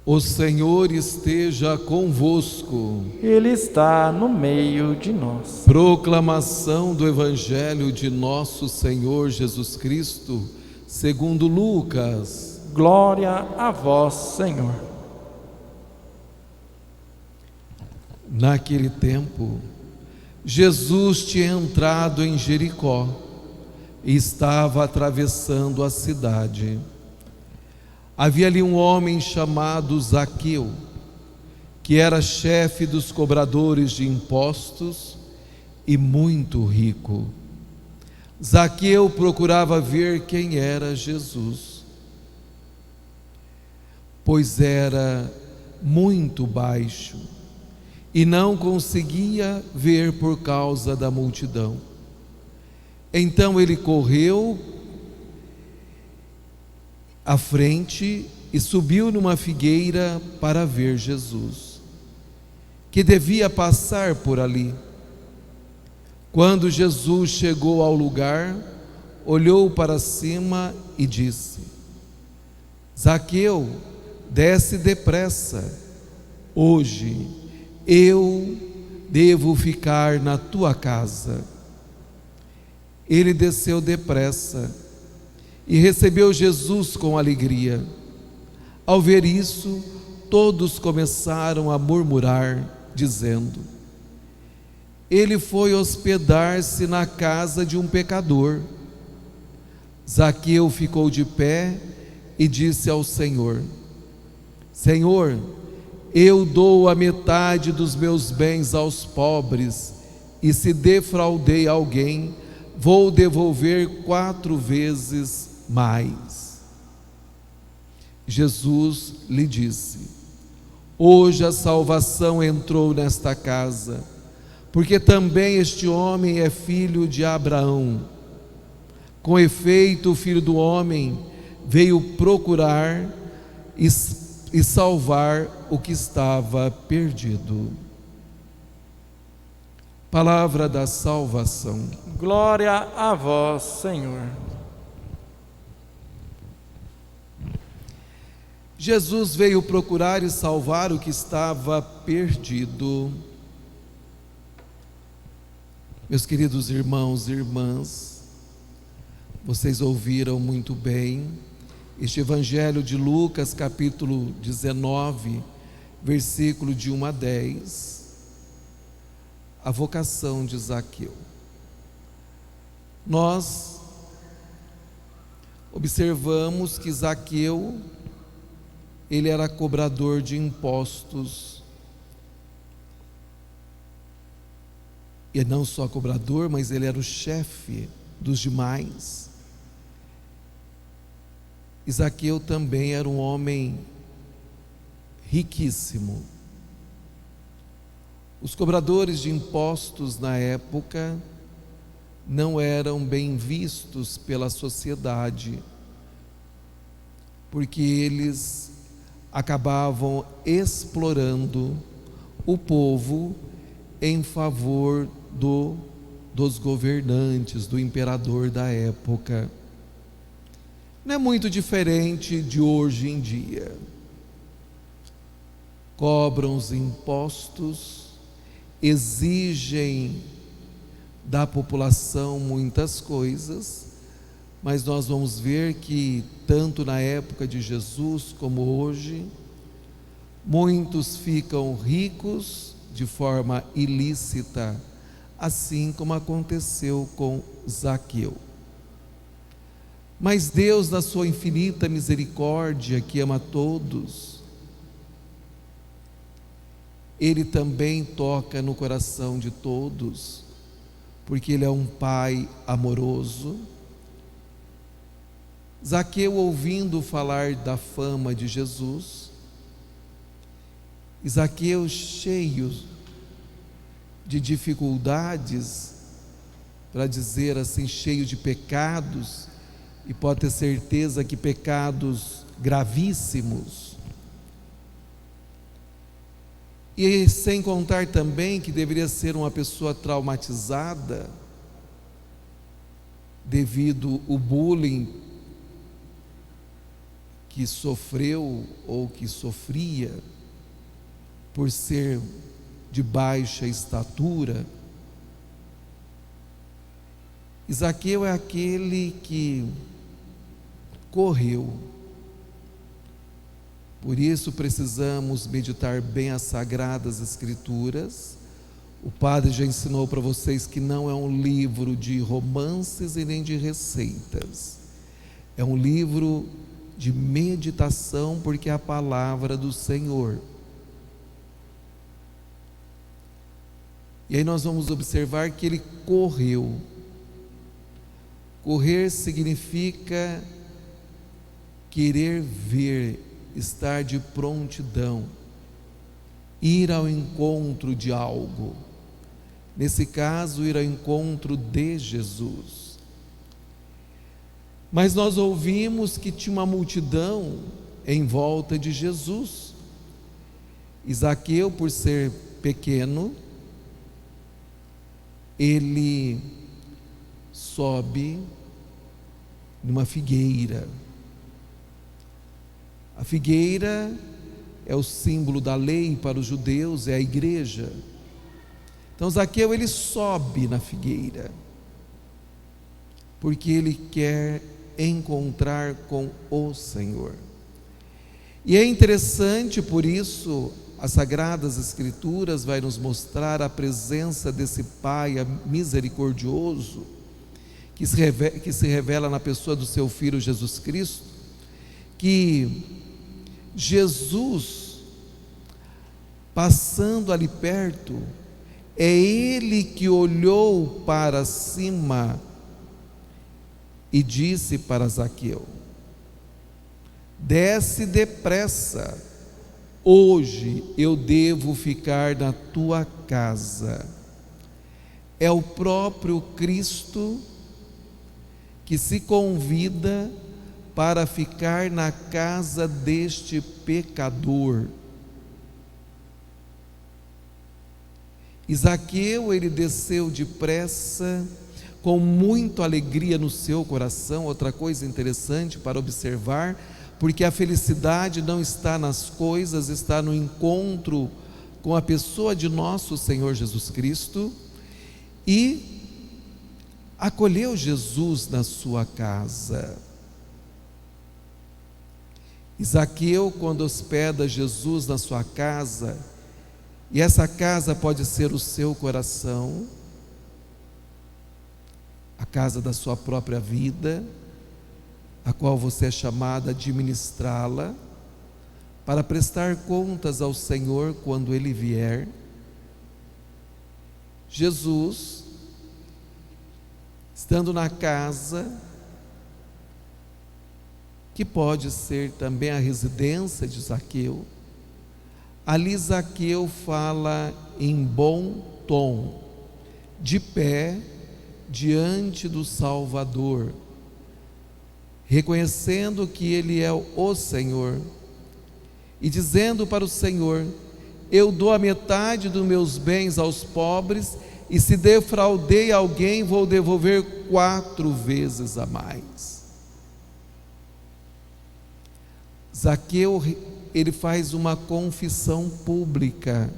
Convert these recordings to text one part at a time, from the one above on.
O Senhor esteja convosco. Ele está no meio de nós. Proclamação do Evangelho de nosso Senhor Jesus Cristo, segundo Lucas. Glória a vós, Senhor. Naquele tempo, Jesus tinha entrado em Jericó e estava atravessando a cidade. Havia ali um homem chamado Zaqueu, que era chefe dos cobradores de impostos e muito rico. Zaqueu procurava ver quem era Jesus, pois era muito baixo e não conseguia ver por causa da multidão. Então ele correu à frente e subiu numa figueira para ver Jesus, que devia passar por ali. Quando Jesus chegou ao lugar, olhou para cima e disse: Zaqueu, desce depressa, hoje eu devo ficar na tua casa. Ele desceu depressa e recebeu Jesus com alegria. Ao ver isso, todos começaram a murmurar, dizendo: ele foi hospedar-se na casa de um pecador. Zaqueu ficou de pé e disse ao Senhor: Senhor, eu dou a metade dos meus bens aos pobres, e se defraudei alguém, vou devolver 4 vezes mais. Jesus lhe disse: hoje a salvação entrou nesta casa, porque também este homem é filho de Abraão. Com efeito, o Filho do Homem veio procurar e salvar o que estava perdido. Palavra da salvação. Glória a vós, Senhor. Jesus veio procurar e salvar o que estava perdido. Meus queridos irmãos e irmãs, vocês ouviram muito bem este Evangelho de Lucas, capítulo 19, versículo de 1 a 10, a vocação de Zaqueu. Nós observamos que Zaqueu, ele era cobrador de impostos, e não só cobrador, mas ele era o chefe dos demais. Zaqueu também era um homem riquíssimo. Os cobradores de impostos na época não eram bem vistos pela sociedade, porque eles acabavam explorando o povo em favor dos governantes, do imperador da época. Não é muito diferente de hoje em dia. Cobram os impostos, exigem da população muitas coisas, mas nós vamos ver que tanto na época de Jesus como hoje, muitos ficam ricos de forma ilícita, assim como aconteceu com Zaqueu. Mas Deus, na sua infinita misericórdia, que ama todos, Ele também toca no coração de todos, porque Ele é um Pai amoroso. Zaqueu, ouvindo falar da fama de Jesus, Zaqueu, cheio de dificuldades, para dizer assim, cheio de pecados, e pode ter certeza que pecados gravíssimos, e sem contar também que deveria ser uma pessoa traumatizada devido ao bullying que sofreu ou que sofria por ser de baixa estatura. Zaqueu é aquele que correu. Por isso precisamos meditar bem as Sagradas Escrituras. O padre já ensinou para vocês que não é um livro de romances e nem de receitas. É um livro de meditação, porque é a palavra do Senhor. E aí nós vamos observar que ele correu. Correr significa querer ver, estar de prontidão, ir ao encontro de algo. Nesse caso, ir ao encontro de Jesus. Mas nós ouvimos que tinha uma multidão em volta de Jesus. Zaqueu, por ser pequeno, ele sobe numa figueira. A figueira é o símbolo da lei para os judeus, é a igreja. Então Zaqueu, ele sobe na figueira, porque ele quer encontrar com o Senhor. E é interessante, por isso, as Sagradas Escrituras vai nos mostrar a presença desse Pai misericordioso, que se revela na pessoa do seu Filho Jesus Cristo, que Jesus, passando ali perto, é Ele que olhou para cima e disse para Zaqueu: desce depressa, hoje eu devo ficar na tua casa. É o próprio Cristo que se convida para ficar na casa deste pecador. Zaqueu, ele desceu depressa, com muita alegria no seu coração. Outra coisa interessante para observar, porque a felicidade não está nas coisas, está no encontro com a pessoa de nosso Senhor Jesus Cristo, e acolheu Jesus na sua casa. Zaqueu, quando hospeda Jesus na sua casa, e essa casa pode ser o seu coração, a casa da sua própria vida, a qual você é chamado a administrá-la, para prestar contas ao Senhor quando Ele vier. Jesus, estando na casa, que pode ser também a residência de Zaqueu, ali Zaqueu fala em bom tom, de pé diante do Salvador, reconhecendo que Ele é o Senhor, e dizendo para o Senhor: eu dou a metade dos meus bens aos pobres, e se defraudei alguém, vou devolver 4 vezes a mais. Zaqueu, ele faz uma confissão pública.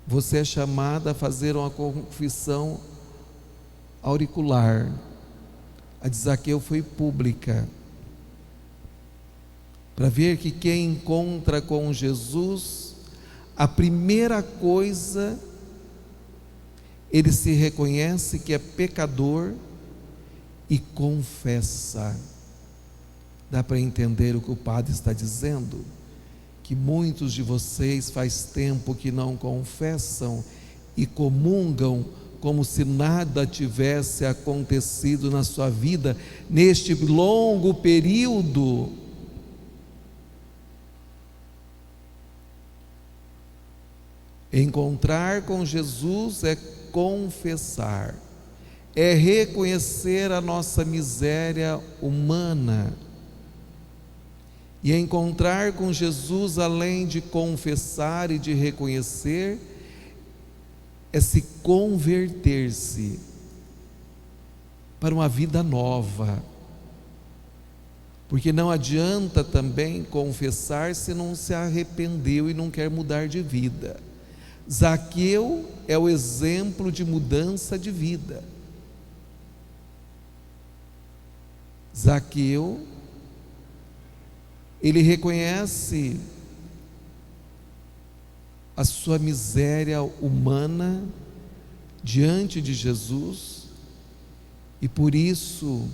Você é chamado a fazer uma confissão auricular. A de Zaqueu foi pública, para ver que quem encontra com Jesus, a primeira coisa, ele se reconhece que é pecador e confessa. Dá para entender o que o padre está dizendo? Que muitos de vocês faz tempo que não confessam e comungam como se nada tivesse acontecido na sua vida neste longo período. Encontrar com Jesus é confessar, é reconhecer a nossa miséria humana. E encontrar com Jesus, além de confessar e de reconhecer, é se converter-se para uma vida nova. Porque não adianta também confessar se não se arrependeu e não quer mudar de vida. Zaqueu é o exemplo de mudança de vida. Zaqueu, ele reconhece a sua miséria humana diante de Jesus, e por isso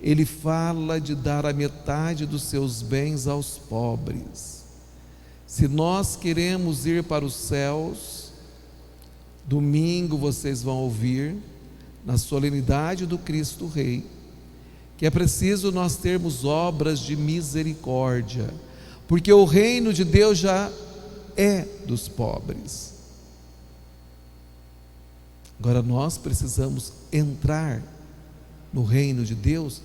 ele fala de dar a metade dos seus bens aos pobres. Se nós queremos ir para os céus, domingo vocês vão ouvir, na solenidade do Cristo Rei, que é preciso nós termos obras de misericórdia, porque o reino de Deus já é dos pobres. Agora nós precisamos entrar no reino de Deus,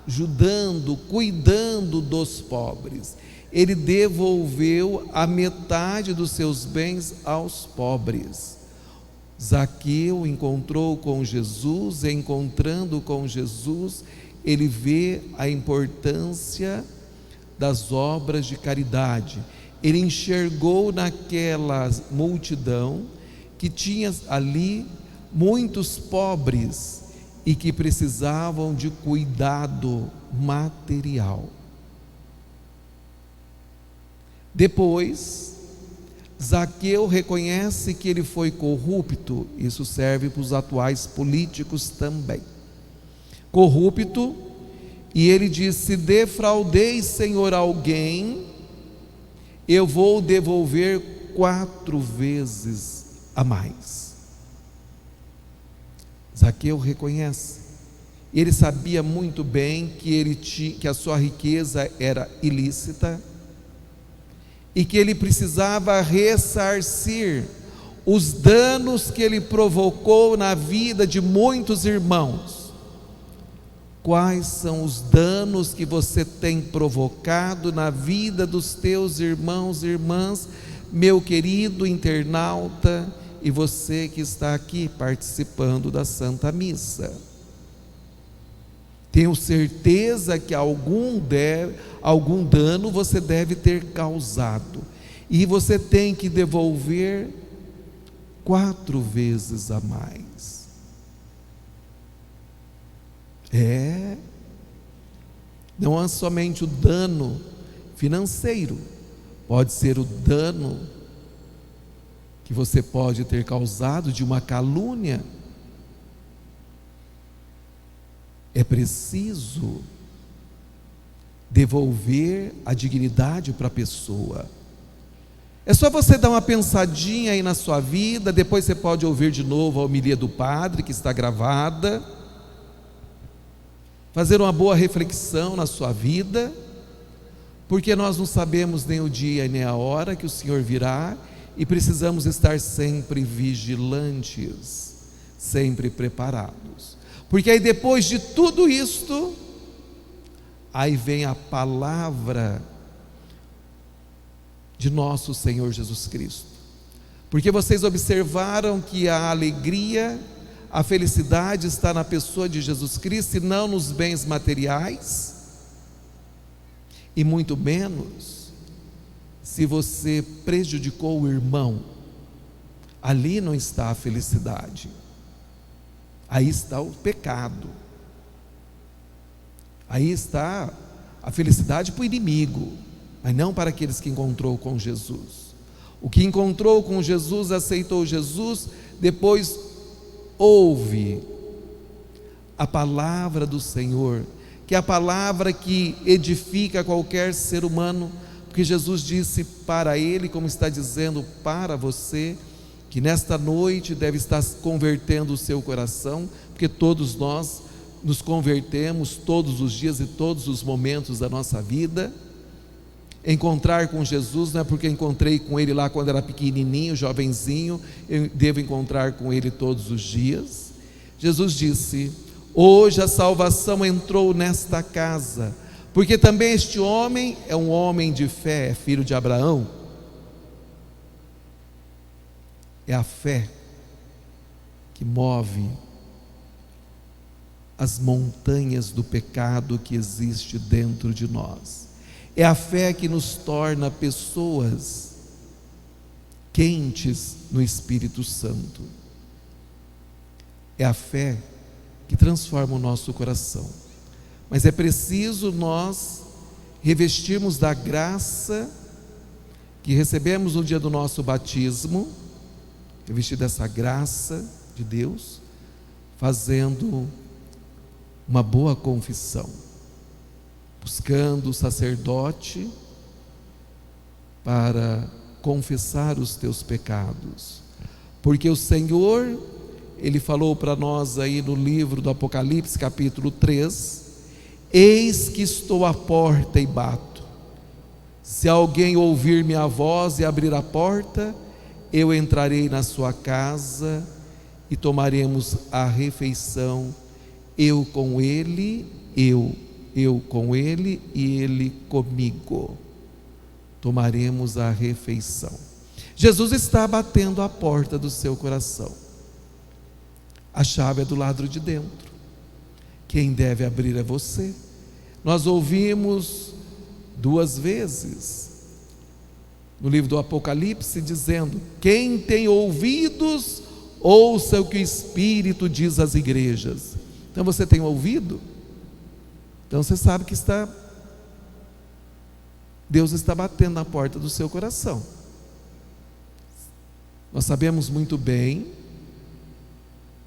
ajudando, cuidando dos pobres. Ele devolveu a metade dos seus bens aos pobres. Zaqueu encontrou com Jesus, e encontrando com Jesus, ele vê a importância das obras de caridade. Ele enxergou naquela multidão que tinha ali muitos pobres e que precisavam de cuidado material. Depois, Zaqueu reconhece que ele foi corrupto. Isso serve para os atuais políticos também. Corrupto, e ele diz: se defraudei, Senhor, alguém, eu vou devolver 4 vezes a mais. Zaqueu reconhece. Ele sabia muito bem que a sua riqueza era ilícita e que ele precisava ressarcir os danos que ele provocou na vida de muitos irmãos. Quais são os danos que você tem provocado na vida dos teus irmãos e irmãs, meu querido internauta, e você que está aqui participando da Santa Missa? Tenho certeza que algum dano você deve ter causado, e você tem que devolver 4 vezes a mais. Não é somente o dano financeiro, pode ser o dano que você pode ter causado de uma calúnia. É preciso devolver a dignidade para a pessoa. É só você dar uma pensadinha aí na sua vida, depois você pode ouvir de novo a homilia do padre, que está gravada, fazer uma boa reflexão na sua vida, porque nós não sabemos nem o dia e nem a hora que o Senhor virá, e precisamos estar sempre vigilantes, sempre preparados. Porque aí depois de tudo isto, aí vem a palavra de nosso Senhor Jesus Cristo. Porque vocês observaram que a alegria, a felicidade está na pessoa de Jesus Cristo e não nos bens materiais, e muito menos se você prejudicou o irmão. Ali não está a felicidade, aí está o pecado, aí está a felicidade para o inimigo, mas não para aqueles que encontrou com Jesus. O que encontrou com Jesus, aceitou Jesus, depois ouve a palavra do Senhor, que é a palavra que edifica qualquer ser humano, porque Jesus disse para ele, como está dizendo para você, que nesta noite deve estar convertendo o seu coração, porque todos nós nos convertemos todos os dias e todos os momentos da nossa vida. Encontrar com Jesus não é porque encontrei com Ele lá quando era pequenininho, jovenzinho, eu devo encontrar com Ele todos os dias. Jesus disse: hoje a salvação entrou nesta casa, porque também este homem é um homem de fé, é filho de Abraão. É a fé que move as montanhas do pecado que existe dentro de nós. É a fé que nos torna pessoas quentes no Espírito Santo. É a fé que transforma o nosso coração. Mas é preciso nós revestirmos da graça que recebemos no dia do nosso batismo, revestir dessa graça de Deus, fazendo uma boa confissão, buscando o sacerdote para confessar os teus pecados, porque o Senhor, Ele falou para nós aí no livro do Apocalipse, capítulo 3, eis que estou à porta e bato, se alguém ouvir minha voz e abrir a porta, eu entrarei na sua casa e tomaremos a refeição, eu com ele, eu com ele e ele comigo. Tomaremos a refeição. Jesus está batendo a porta do seu coração. A chave é do lado de dentro. Quem deve abrir é você. Nós ouvimos 2 vezes no livro do Apocalipse dizendo: quem tem ouvidos, ouça o que o Espírito diz às igrejas. Então você tem ouvido? Então você sabe que Deus está batendo na porta do seu coração. Nós sabemos muito bem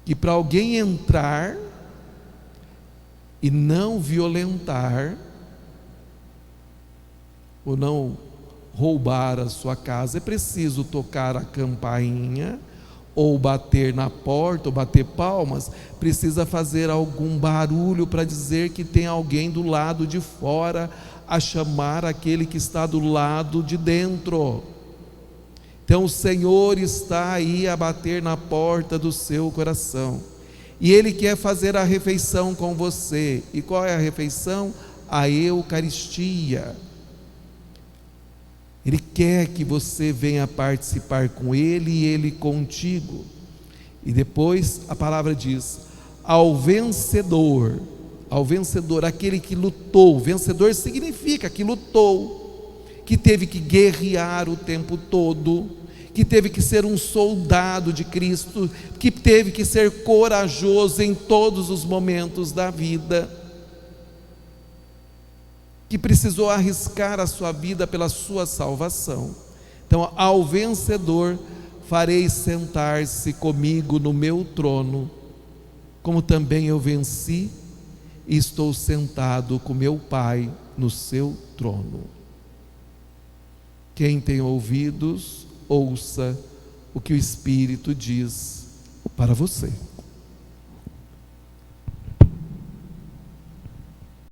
que para alguém entrar e não violentar ou não roubar a sua casa, é preciso tocar a campainha, ou bater na porta, ou bater palmas, precisa fazer algum barulho para dizer que tem alguém do lado de fora a chamar aquele que está do lado de dentro. Então o Senhor está aí a bater na porta do seu coração, e Ele quer fazer a refeição com você. E qual é a refeição? A Eucaristia. Ele quer que você venha participar com Ele e Ele contigo. E depois a palavra diz: ao vencedor, aquele que lutou. Vencedor significa que lutou, que teve que guerrear o tempo todo, que teve que ser um soldado de Cristo, que teve que ser corajoso em todos os momentos da vida, que precisou arriscar a sua vida pela sua salvação. Então, ao vencedor farei sentar-se comigo no meu trono, como também eu venci e estou sentado com meu Pai no seu trono. Quem tem ouvidos, ouça o que o Espírito diz para você.